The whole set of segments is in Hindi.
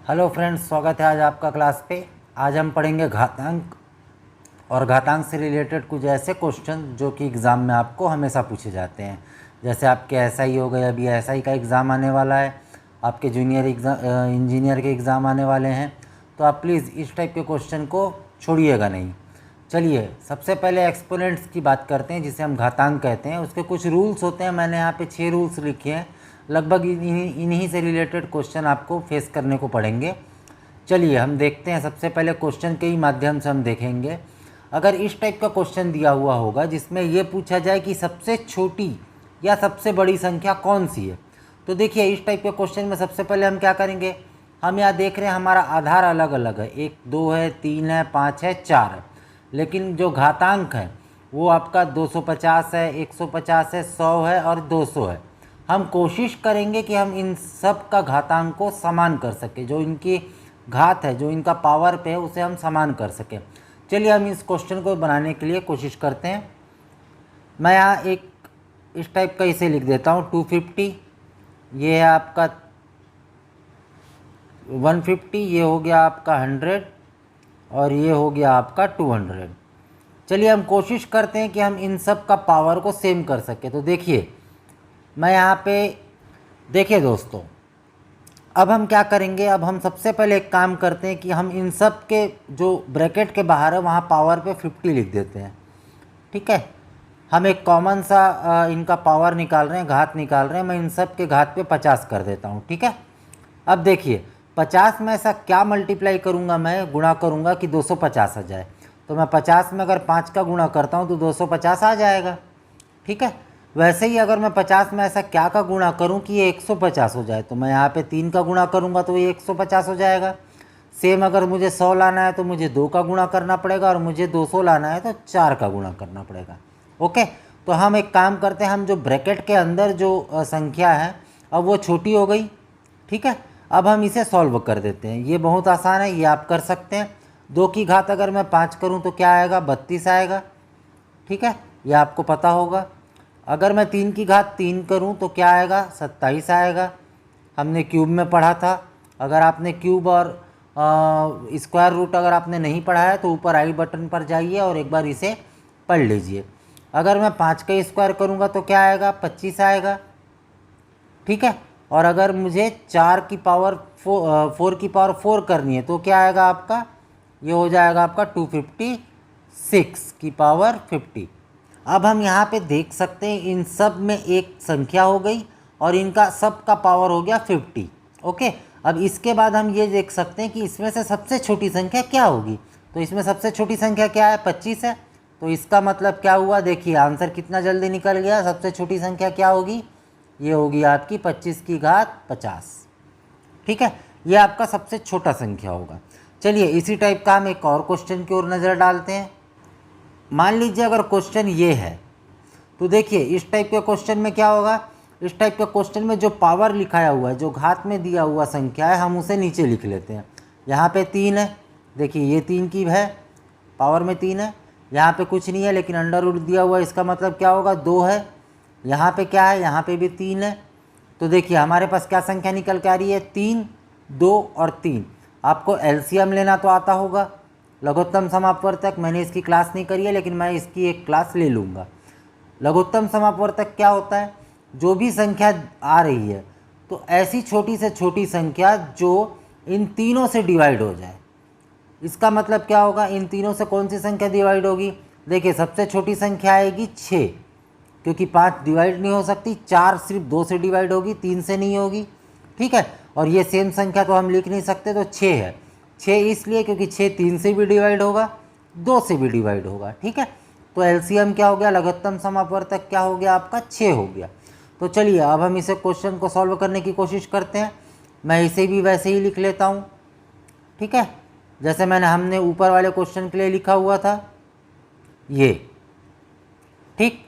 हेलो फ्रेंड्स, स्वागत है आज आपका क्लास पे। आज हम पढ़ेंगे घातांक और घातांक से रिलेटेड कुछ ऐसे क्वेश्चन जो कि एग्ज़ाम में आपको हमेशा पूछे जाते हैं। जैसे आपके एसआई हो गए, अभी एसआई का एग्ज़ाम आने वाला है, आपके जूनियर इंजीनियर के एग्ज़ाम आने वाले हैं, तो आप प्लीज़ इस टाइप के क्वेश्चन को छोड़िएगा नहीं। चलिए सबसे पहले एक्सपोनेंट्स की बात करते हैं, जिसे हम घातांक कहते हैं। उसके कुछ रूल्स होते हैं, मैंने यहाँ पे 6 रूल्स लिखे हैं। लगभग इन्हीं से रिलेटेड क्वेश्चन आपको फेस करने को पड़ेंगे। चलिए हम देखते हैं। सबसे पहले क्वेश्चन के ही माध्यम से हम देखेंगे। अगर इस टाइप का क्वेश्चन दिया हुआ होगा जिसमें ये पूछा जाए कि सबसे छोटी या सबसे बड़ी संख्या कौन सी है, तो देखिए इस टाइप के क्वेश्चन में सबसे पहले हम क्या करेंगे। हम यहाँ देख रहे हैं हमारा आधार अलग अलग है, 1 2 है, 3 है, 5 है, 4 है, लेकिन जो घातांक है वो आपका 250 है, 150 है, 100 है और 200 है। हम कोशिश करेंगे कि हम इन सब का घातांक को समान कर सकें, जो इनकी घात है, जो इनका पावर पे है, उसे हम समान कर सकें। चलिए हम इस क्वेश्चन को बनाने के लिए कोशिश करते हैं। मैं यहाँ एक इस टाइप का इसे लिख देता हूँ 250, ये है आपका 150, ये हो गया आपका 100 और ये हो गया आपका 200। चलिए हम कोशिश करते हैं कि हम इन सब का पावर को सेम कर सकें। तो देखिए मैं यहाँ पे, देखिए दोस्तों, अब हम क्या करेंगे। अब हम सबसे पहले एक काम करते हैं कि हम इन सब के जो ब्रैकेट के बाहर है वहाँ पावर पे 50 लिख देते हैं। ठीक है, हम एक कॉमन सा इनका पावर निकाल रहे हैं, घात निकाल रहे हैं। मैं इन सब के घात पे 50 कर देता हूँ। ठीक है, अब देखिए 50 में ऐसा क्या मल्टीप्लाई करूँगा, मैं गुणा करूँगा कि 250 आ जाए। तो मैं 50 में अगर 5 का गुणा करता हूँ तो 250 आ जाएगा। ठीक है, वैसे ही अगर मैं 50 में ऐसा क्या का गुणा करूं कि ये 150 हो जाए, तो मैं यहाँ पे 3 का गुणा करूंगा तो ये 150 हो जाएगा। सेम अगर मुझे 100 लाना है तो मुझे 2 का गुणा करना पड़ेगा, और मुझे 200 लाना है तो 4 का गुणा करना पड़ेगा। ओके, तो हम एक काम करते हैं, हम जो ब्रैकेट के अंदर जो संख्या है अब वो छोटी हो गई। ठीक है, अब हम इसे सॉल्व कर देते हैं। ये बहुत आसान है, ये आप कर सकते हैं। 2 की घात अगर मैं 5 करूँ तो क्या आएगा, 32 आएगा। ठीक है, यह आपको पता होगा। अगर मैं 3 की घात 3 करूं तो क्या आएगा, 27 आएगा। हमने क्यूब में पढ़ा था। अगर आपने क्यूब और स्क्वायर रूट अगर आपने नहीं पढ़ा है तो ऊपर आई बटन पर जाइए और एक बार इसे पढ़ लीजिए। अगर मैं 5 का स्क्वायर करूंगा तो क्या आएगा, 25 आएगा। ठीक है, और अगर मुझे 4 की पावर 4 की पावर 4 करनी है तो क्या आएगा आपका, ये हो जाएगा आपका 256 की पावर 50। अब हम यहाँ पे देख सकते हैं इन सब में एक संख्या हो गई और इनका सब का पावर हो गया 50। ओके, अब इसके बाद हम ये देख सकते हैं कि इसमें से सबसे छोटी संख्या क्या होगी। तो इसमें सबसे छोटी संख्या क्या है, 25 है। तो इसका मतलब क्या हुआ, देखिए आंसर कितना जल्दी निकल गया। सबसे छोटी संख्या क्या होगी, ये होगी आपकी 25 की घात 50। ठीक है, ये आपका सबसे छोटा संख्या होगा। चलिए इसी टाइप का हम एक और क्वेश्चन की ओर नज़र डालते हैं। मान लीजिए अगर क्वेश्चन ये है, तो देखिए इस टाइप के क्वेश्चन में क्या होगा। इस टाइप के क्वेश्चन में जो पावर लिखाया हुआ है, जो घात में दिया हुआ संख्या है, हम उसे नीचे लिख लेते हैं। यहाँ पे 3 है, देखिए ये 3 की है, पावर में 3 है। यहाँ पे कुछ नहीं है लेकिन अंडर रूट दिया हुआ है, इसका मतलब क्या होगा, 2 है। यहाँ पे क्या है, यहाँ पे भी 3 है। तो देखिए हमारे पास क्या संख्या निकल के आ रही है, 3, 2 और 3। आपको एलसीएम लेना तो आता होगा, लघुत्तम समापवर्तक। मैंने इसकी क्लास नहीं करी है लेकिन मैं इसकी एक क्लास ले लूँगा। लघुत्तम समापवर्तक क्या होता है, जो भी संख्या आ रही है तो ऐसी छोटी से छोटी संख्या जो इन तीनों से डिवाइड हो जाए। इसका मतलब क्या होगा, इन तीनों से कौन सी संख्या डिवाइड होगी। देखिए सबसे छोटी संख्या आएगी 6, क्योंकि 5 डिवाइड नहीं हो सकती। 4 सिर्फ 2 से डिवाइड होगी, 3 से नहीं होगी। ठीक है, और ये सेम संख्या तो हम लिख नहीं सकते, तो 6 है। 6 इसलिए क्योंकि 6 3 से भी डिवाइड होगा, 2 से भी डिवाइड होगा। ठीक है, तो एलसीएम क्या हो गया, लघुत्तम समापवर्तक क्या हो गया आपका, 6 हो गया। तो चलिए अब हम इसे क्वेश्चन को सॉल्व करने की कोशिश करते हैं। मैं इसे भी वैसे ही लिख लेता हूँ। ठीक है, जैसे हमने ऊपर वाले क्वेश्चन के लिए लिखा हुआ था ये। ठीक,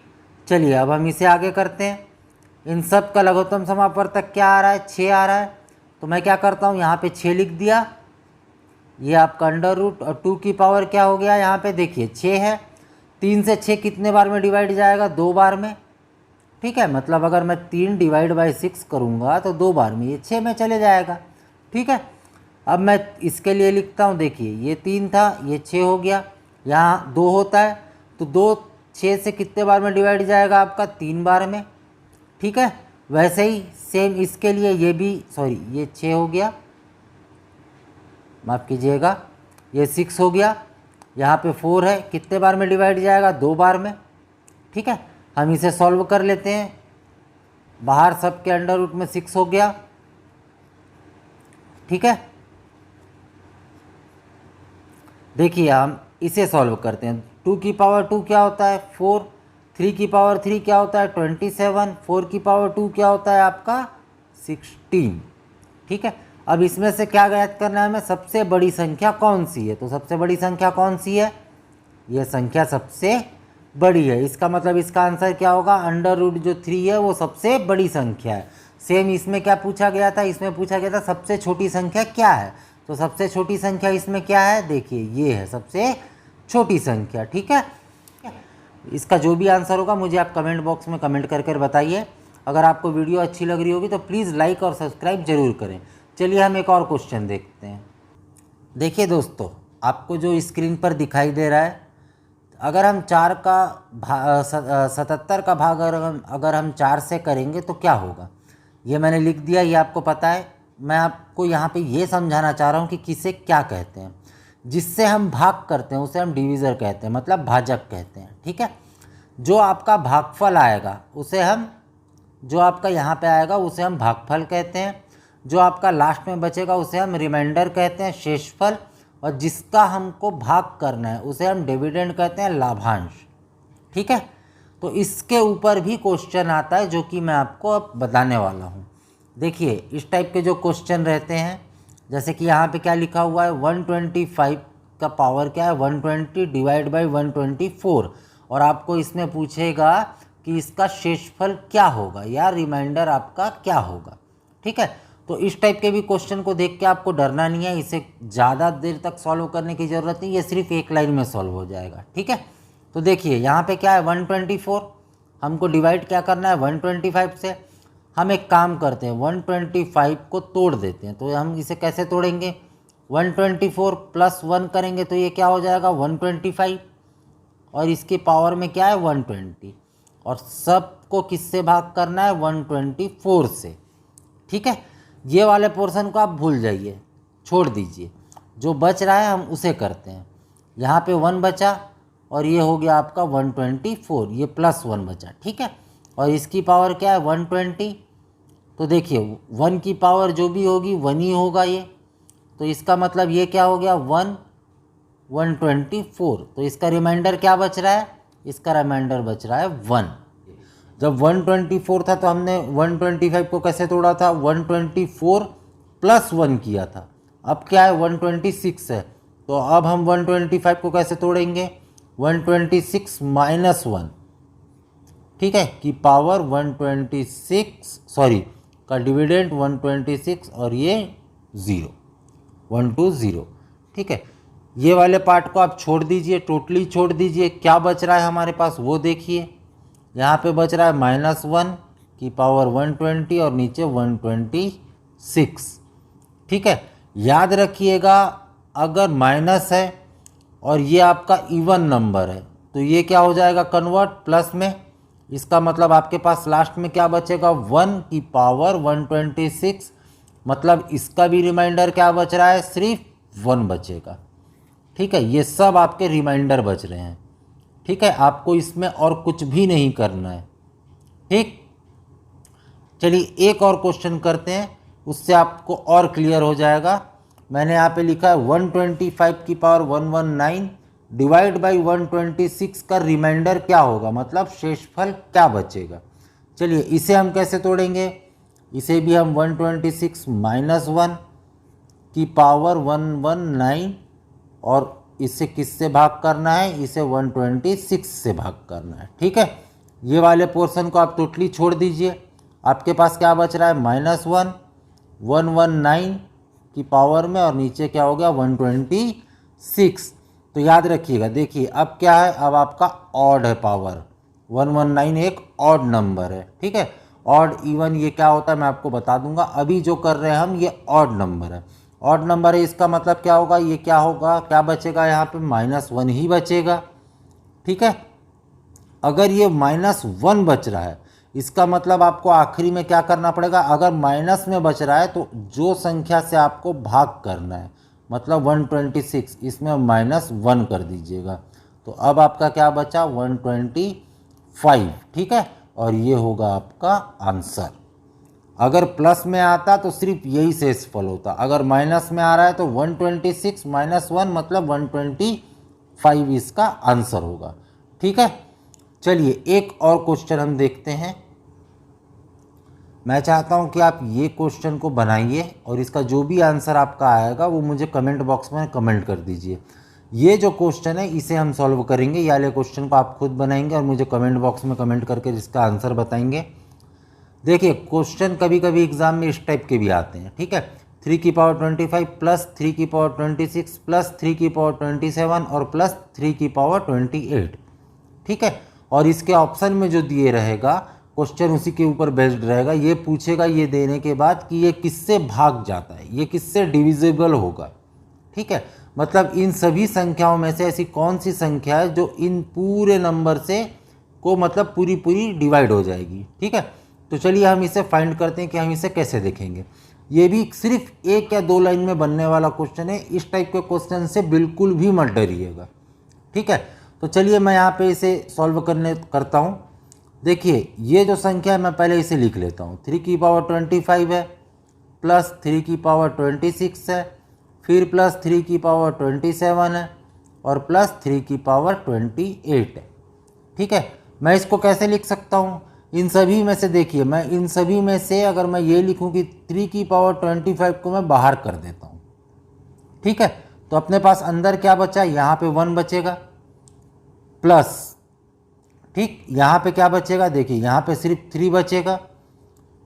चलिए अब हम इसे आगे करते हैं। इन सब का लघुत्तम समापवर्तक क्या आ रहा है, 6 आ रहा है। तो मैं क्या करता हूँ, यहाँ पे 6 लिख दिया। ये आपका अंडर रूट और 2 की पावर क्या हो गया, यहाँ पे देखिए 6 है। 3 से 6 कितने बार में डिवाइड जाएगा, 2 बार में। ठीक है, मतलब अगर मैं 3 डिवाइड बाई 6 करूँगा तो 2 बार में ये 6 में चले जाएगा। ठीक है, अब मैं इसके लिए लिखता हूँ, देखिए ये 3 था, ये 6 हो गया, यहाँ 2 होता है तो 2 6 से कितने बार में डिवाइड जाएगा आपका, 3 बार में। ठीक है, वैसे ही सेम इसके लिए ये भी, सॉरी ये 6 हो गया, माफ़ कीजिएगा, ये 6 हो गया, यहाँ पे 4 है, कितने बार में डिवाइड जाएगा, 2 बार में। ठीक है, हम इसे सॉल्व कर लेते हैं। बाहर सब के अंडर रूट में 6 हो गया। ठीक है, देखिए हम इसे सॉल्व करते हैं। 2 की पावर 2 क्या होता है, 4। 3 की पावर 3 क्या होता है, 27। 4 की पावर 2 क्या होता है आपका, 16। ठीक है, अब इसमें से क्या ज्ञात करना है हमें, सबसे बड़ी संख्या कौन सी है। तो सबसे बड़ी संख्या कौन सी है, यह संख्या सबसे बड़ी है। इसका मतलब इसका आंसर क्या होगा, अंडर रूट जो 3 है वो सबसे बड़ी संख्या है। सेम इसमें क्या पूछा गया था, इसमें पूछा गया था सबसे छोटी संख्या क्या है। तो सबसे छोटी संख्या इसमें क्या है, देखिए ये है सबसे छोटी संख्या। ठीक है, इसका जो भी आंसर होगा मुझे आप कमेंट बॉक्स में कमेंट कर बताइए। अगर आपको वीडियो अच्छी लग रही होगी तो प्लीज़ लाइक और सब्सक्राइब जरूर करें। चलिए हम एक और क्वेश्चन देखते हैं। देखिए दोस्तों, आपको जो स्क्रीन पर दिखाई दे रहा है, अगर हम 4 का 77 का भाग अगर हम 4 से करेंगे तो क्या होगा, ये मैंने लिख दिया, ये आपको पता है। मैं आपको यहाँ पे ये समझाना चाह रहा हूँ कि किसे क्या कहते हैं। जिससे हम भाग करते हैं उसे हम डिवीज़र कहते हैं, मतलब भाजक कहते हैं। ठीक है, जो आपका भागफल आएगा उसे हम, जो आपका यहाँ पे आएगा उसे हम भागफल कहते हैं। जो आपका लास्ट में बचेगा उसे हम रिमाइंडर कहते हैं, शेषफल। और जिसका हमको भाग करना है उसे हम डिविडेंड कहते हैं, लाभांश। ठीक है, तो इसके ऊपर भी क्वेश्चन आता है जो कि मैं आपको अब बताने वाला हूँ। देखिए इस टाइप के जो क्वेश्चन रहते हैं, जैसे कि यहाँ पे क्या लिखा हुआ है, 125 का पावर क्या है, 120 डिवाइड बाई 124। और आपको इसमें पूछेगा कि इसका शेषफल क्या होगा या रिमाइंडर आपका क्या होगा। ठीक है, तो इस टाइप के भी क्वेश्चन को देख के आपको डरना नहीं है, इसे ज़्यादा देर तक सॉल्व करने की ज़रूरत नहीं, ये सिर्फ एक लाइन में सॉल्व हो जाएगा। ठीक है, तो देखिए यहाँ पे क्या है, 124, हमको डिवाइड क्या करना है, 125 से। हम एक काम करते हैं, 125 को तोड़ देते हैं। तो हम इसे कैसे तोड़ेंगे, 124 प्लस 1 करेंगे तो ये क्या हो जाएगा, 125। और इसके पावर में क्या है, 120। और सबको किससे भाग करना है, 124 से। ठीक है, ये वाले पोर्शन को आप भूल जाइए, छोड़ दीजिए। जो बच रहा है हम उसे करते हैं। यहाँ पे 1 बचा और ये हो गया आपका 124, ये प्लस 1 बचा। ठीक है, और इसकी पावर क्या है, 120। तो देखिए 1 की पावर जो भी होगी 1 ही होगा ये। तो इसका मतलब ये क्या हो गया, 124। तो इसका रिमाइंडर क्या बच रहा है, इसका रिमाइंडर बच रहा है 1। जब 124 था तो हमने 125 को कैसे तोड़ा था, 124 प्लस 1 किया था। अब क्या है, 126 है। तो अब हम 125 को कैसे तोड़ेंगे, 126 माइनस 1। ठीक है, कि पावर 126, सॉरी का डिविडेंड 126 और ये 0, 120। ठीक है, ये वाले पार्ट को आप छोड़ दीजिए, टोटली छोड़ दीजिए। क्या बच रहा है हमारे पास वो देखिए, यहाँ पे बच रहा है -1 की पावर 120 और नीचे 126। ठीक है, याद रखिएगा अगर माइनस है और ये आपका इवन नंबर है तो ये क्या हो जाएगा, कन्वर्ट प्लस में। इसका मतलब आपके पास लास्ट में क्या बचेगा, 1 की पावर 126। मतलब इसका भी रिमाइंडर क्या बच रहा है, सिर्फ 1 बचेगा। ठीक है, ये सब आपके रिमाइंडर बच रहे हैं। ठीक है, आपको इसमें और कुछ भी नहीं करना है। ठीक, चलिए एक और क्वेश्चन करते हैं, उससे आपको और क्लियर हो जाएगा। मैंने यहाँ पे लिखा है 125 की पावर 119 डिवाइड बाई 126 का रिमाइंडर क्या होगा, मतलब शेषफल क्या बचेगा। चलिए इसे हम कैसे तोड़ेंगे, इसे भी हम 126 माइनस 1 की पावर 119 और इसे किससे भाग करना है, इसे 126 से भाग करना है। ठीक है, ये वाले पोर्शन को आप टोटली छोड़ दीजिए। आपके पास क्या बच रहा है, -1, 119 की पावर में और नीचे क्या हो गया, 126। तो याद रखिएगा, देखिए अब क्या है, अब आपका ऑड है पावर, 119 एक ऑड नंबर है। ठीक है, ऑड इवन ये क्या होता है मैं आपको बता दूंगा। अभी जो कर रहे हैं हम ये ऑड नंबर है ऑड नंबर है, इसका मतलब क्या होगा, ये क्या होगा, क्या बचेगा यहाँ पे -1 ही बचेगा। ठीक है, अगर ये -1 बच रहा है इसका मतलब आपको आखिरी में क्या करना पड़ेगा, अगर माइनस में बच रहा है तो जो संख्या से आपको भाग करना है, मतलब 126, इसमें -1 कर दीजिएगा। तो अब आपका क्या बचा 125। ठीक है, और ये होगा आपका आंसर। अगर प्लस में आता तो सिर्फ यही शेषफल होता, अगर माइनस में आ रहा है तो 126 -1 मतलब 125 इसका आंसर होगा। ठीक है, चलिए एक और क्वेश्चन हम देखते हैं। मैं चाहता हूं कि आप ये क्वेश्चन को बनाइए और इसका जो भी आंसर आपका आएगा वो मुझे कमेंट बॉक्स में कमेंट कर दीजिए। ये जो क्वेश्चन है इसे हम सॉल्व करेंगे, ये वाले क्वेश्चन को आप खुद बनाएंगे और मुझे कमेंट बॉक्स में कमेंट करके इसका आंसर बताएंगे। देखिए क्वेश्चन कभी कभी एग्जाम में इस टाइप के भी आते हैं। ठीक है, 3 की पावर 25 प्लस 3 की पावर 26 प्लस 3 की पावर 27 और प्लस 3 की पावर 28। ठीक है, और इसके ऑप्शन में जो दिए रहेगा क्वेश्चन उसी के ऊपर बेस्ड रहेगा। ये पूछेगा ये देने के बाद कि ये किससे भाग जाता है, ये किससे डिविजिबल होगा। ठीक है, मतलब इन सभी संख्याओं में से ऐसी कौन सी संख्या है जो इन पूरे नंबर से को मतलब पूरी पूरी डिवाइड हो जाएगी। ठीक है, तो चलिए हम इसे फाइंड करते हैं कि हम इसे कैसे देखेंगे। ये भी सिर्फ 1 या 2 लाइन में बनने वाला क्वेश्चन है, इस टाइप के क्वेश्चन से बिल्कुल भी मत डरिएगा। ठीक है, तो चलिए मैं यहाँ पे इसे सॉल्व करता हूँ। देखिए ये जो संख्या है मैं पहले इसे लिख लेता हूँ। 3 की पावर 25 है प्लस 3 की पावर 26 है, फिर प्लस 3 की पावर 27 है और प्लस 3 की पावर 28 है। ठीक है, मैं इसको कैसे लिख सकता हूँ, इन सभी में से देखिए, मैं इन सभी में से अगर मैं ये लिखूँ कि 3 की पावर 25 को मैं बाहर कर देता हूँ। ठीक है, तो अपने पास अंदर क्या बचा, यहाँ पे 1 बचेगा प्लस, ठीक, यहाँ पे क्या बचेगा, देखिए यहाँ पे सिर्फ 3 बचेगा।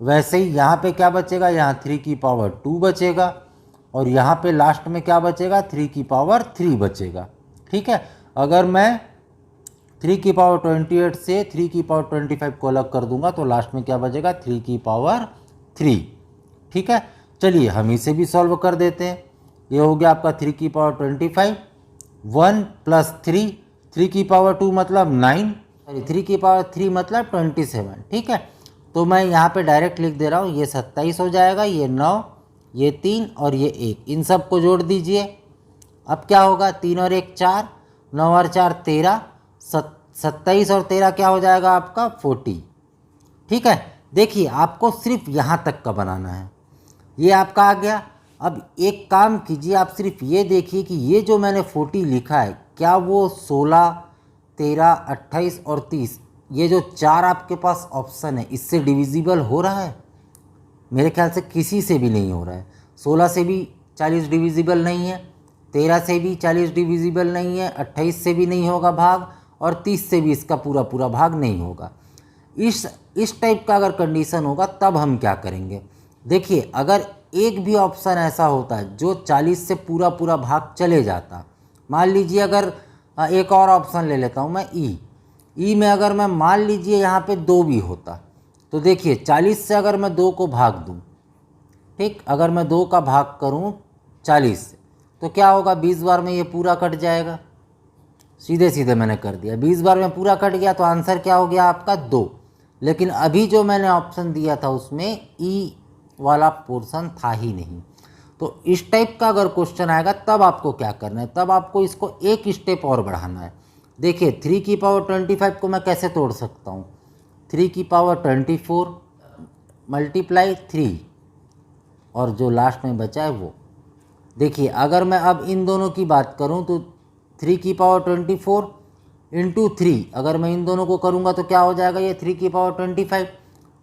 वैसे ही यहाँ पे क्या बचेगा, यहाँ 3 की पावर 2 बचेगा और यहाँ पे लास्ट में क्या बचेगा, 3 की पावर 3 बचेगा। ठीक है, अगर मैं 3 की पावर 28 से 3 की पावर 25 को अलग कर दूंगा तो लास्ट में क्या बचेगा, 3 की पावर 3। ठीक है, चलिए हम इसे भी सॉल्व कर देते हैं। ये हो गया आपका 3 की पावर 25, 1 प्लस 3, 3 की पावर 2 मतलब 9, 3 की पावर 3 मतलब 27। ठीक है, तो मैं यहाँ पे डायरेक्ट लिख दे रहा हूँ, ये 27 हो जाएगा, ये 9, ये 3 और ये 1, इन सब को जोड़ दीजिए। अब क्या होगा, 3 और 1 4, 9 और 4 13, 27 और 13 क्या हो जाएगा आपका 40। ठीक है, देखिए आपको सिर्फ यहाँ तक का बनाना है, ये आपका आ गया। अब एक काम कीजिए, आप सिर्फ ये देखिए कि ये जो मैंने 40 लिखा है क्या वो 16, 13, 28 और 30, ये जो 4 आपके पास ऑप्शन है इससे डिविजिबल हो रहा है? मेरे ख्याल से किसी से भी नहीं हो रहा है। 16 से भी 40 डिविजिबल नहीं है, 13 से भी 40 डिविजिबल नहीं है, 28 से भी नहीं होगा भाग और 30 से भी इसका पूरा पूरा भाग नहीं होगा। इस टाइप का अगर कंडीशन होगा तब हम क्या करेंगे, देखिए अगर एक भी ऑप्शन ऐसा होता है जो 40 से पूरा पूरा भाग चले जाता, मान लीजिए अगर एक और ऑप्शन ले लेता हूँ मैं ई में अगर मैं मान लीजिए यहाँ पे 2 भी होता तो देखिए 40 से अगर मैं 2 को भाग दूँ, ठीक, अगर मैं 2 का भाग करूँ 40 से तो क्या होगा, 20 बार में ये पूरा कट जाएगा। सीधे सीधे मैंने कर दिया, 20 बार में पूरा कट गया तो आंसर क्या हो गया आपका 2। लेकिन अभी जो मैंने ऑप्शन दिया था उसमें ई वाला पोर्शन था ही नहीं। तो इस टाइप का अगर क्वेश्चन आएगा तब आपको क्या करना है, तब आपको इसको एक स्टेप और बढ़ाना है। देखिए 3 की पावर 25 को मैं कैसे तोड़ सकता हूँ, 3 की पावर 24 मल्टीप्लाई 3 और जो लास्ट में बचा है वो, देखिए अगर मैं अब इन दोनों की बात करूँ तो 3 की पावर 24 इंटू 3 अगर मैं इन दोनों को करूँगा तो क्या हो जाएगा, ये 3 की पावर 25।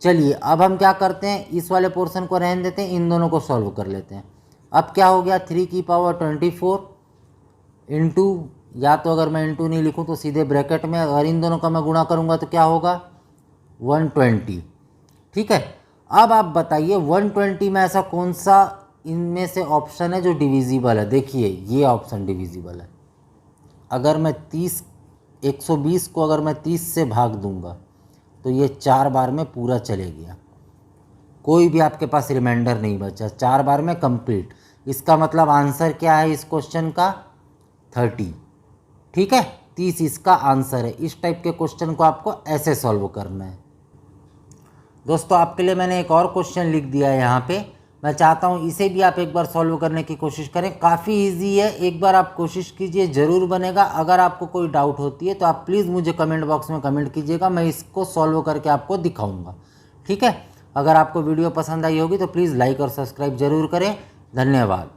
चलिए अब हम क्या करते हैं, इस वाले पोर्शन को रहने देते हैं, इन दोनों को सॉल्व कर लेते हैं। अब क्या हो गया, 3 की पावर 24 इंटू, या तो अगर मैं इंटू नहीं लिखूं तो सीधे ब्रैकेट में अगर इन दोनों का मैं गुणा करूंगा तो क्या होगा 120। ठीक है, अब आप बताइए 120 में ऐसा कौन सा इनमें से ऑप्शन है जो डिविजिबल है। देखिए ये ऑप्शन डिविजिबल है। अगर मैं 120 को अगर मैं 30 से भाग दूंगा तो ये 4 बार में पूरा चले गया, कोई भी आपके पास रिमाइंडर नहीं बचा, 4 बार में कंप्लीट। इसका मतलब आंसर क्या है इस क्वेश्चन का? 30। ठीक है, 30 इसका आंसर है। इस टाइप के क्वेश्चन को आपको ऐसे सॉल्व करना है। दोस्तों आपके लिए मैंने एक और क्वेश्चन लिख दिया है यहाँ पे, मैं चाहता हूँ इसे भी आप एक बार सॉल्व करने की कोशिश करें। काफ़ी इजी है, एक बार आप कोशिश कीजिए, ज़रूर बनेगा। अगर आपको कोई डाउट होती है तो आप प्लीज़ मुझे कमेंट बॉक्स में कमेंट कीजिएगा, मैं इसको सॉल्व करके आपको दिखाऊंगा। ठीक है, अगर आपको वीडियो पसंद आई होगी तो प्लीज़ लाइक और सब्सक्राइब ज़रूर करें। धन्यवाद।